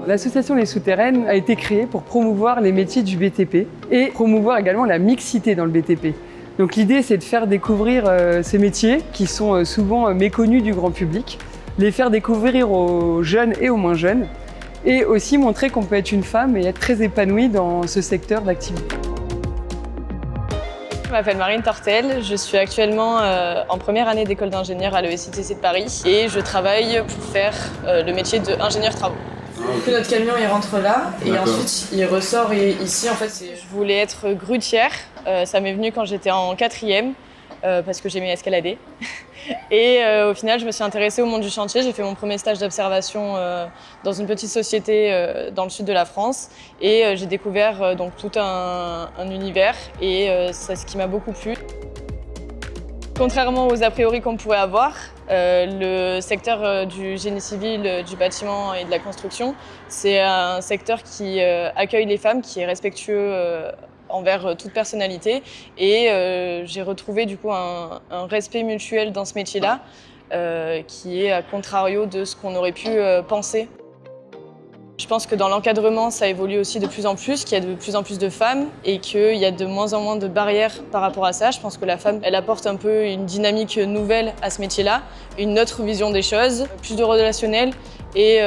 L'association Les Souterraines a été créée pour promouvoir les métiers du BTP et promouvoir également la mixité dans le BTP. Donc l'idée, c'est de faire découvrir ces métiers qui sont souvent méconnus du grand public, les faire découvrir aux jeunes et aux moins jeunes, et aussi montrer qu'on peut être une femme et être très épanouie dans ce secteur d'activité. Je m'appelle Marine Tortel, je suis actuellement en première année d'école d'ingénieur à l'ESITC de Paris et je travaille pour faire le métier d'ingénieur travaux. Donc notre camion il rentre là et ensuite il ressort et ici en fait c'est... Je voulais être grutière, ça m'est venu quand j'étais en 4e parce que j'aimais escalader. Et au final je me suis intéressée au monde du chantier, j'ai fait mon premier stage d'observation dans une petite société dans le sud de la France et j'ai découvert donc tout un univers et c'est ce qui m'a beaucoup plu. Contrairement aux a priori qu'on pourrait avoir, le secteur du génie civil, du bâtiment et de la construction, c'est un secteur qui accueille les femmes, qui est respectueux envers toute personnalité. Et j'ai retrouvé du coup un respect mutuel dans ce métier-là, qui est à contrario de ce qu'on aurait pu penser. Je pense que dans l'encadrement, ça évolue aussi de plus en plus, qu'il y a de plus en plus de femmes et qu'il y a de moins en moins de barrières par rapport à ça. Je pense que la femme, elle apporte un peu une dynamique nouvelle à ce métier-là, une autre vision des choses, plus de relationnel et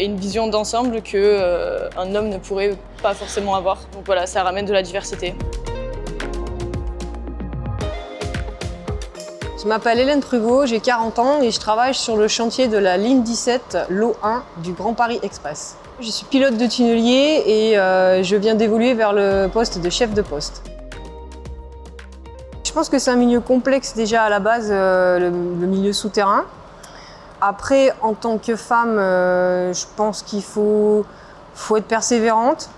une vision d'ensemble qu'un homme ne pourrait pas forcément avoir. Donc voilà, ça ramène de la diversité. Je m'appelle Hélène Prugot, j'ai 40 ans et je travaille sur le chantier de la ligne 17, lot 1 du Grand Paris Express. Je suis pilote de tunnelier et je viens d'évoluer vers le poste de chef de poste. Je pense que c'est un milieu complexe déjà à la base, le milieu souterrain. Après, en tant que femme, je pense qu'il faut être persévérante,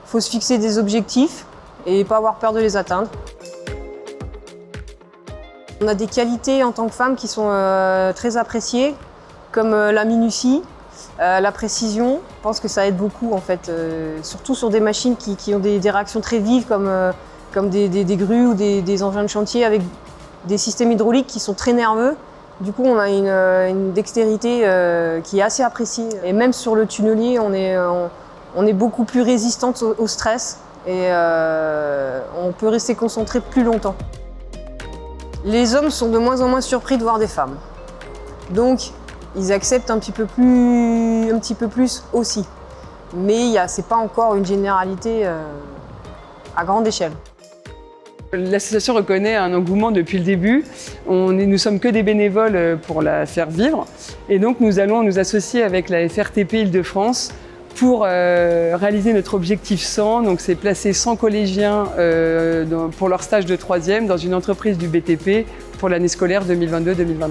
il faut se fixer des objectifs et pas avoir peur de les atteindre. On a des qualités en tant que femme qui sont très appréciées, comme la minutie, la précision. Je pense que ça aide beaucoup en fait, surtout sur des machines qui ont des réactions très vives comme des grues ou des engins de chantier avec des systèmes hydrauliques qui sont très nerveux. Du coup, on a une dextérité qui est assez appréciée. Et même sur le tunnelier, on est beaucoup plus résistante au stress et on peut rester concentré plus longtemps. Les hommes sont de moins en moins surpris de voir des femmes. Donc, ils acceptent un petit peu plus aussi. Mais ce n'est pas encore une généralité à grande échelle. L'association reconnaît un engouement depuis le début. Nous sommes que des bénévoles pour la faire vivre. Et donc, nous allons nous associer avec la FRTP Île-de-France pour réaliser notre objectif 100, donc c'est placer 100 collégiens pour leur stage de 3e dans une entreprise du BTP pour l'année scolaire 2022-2023.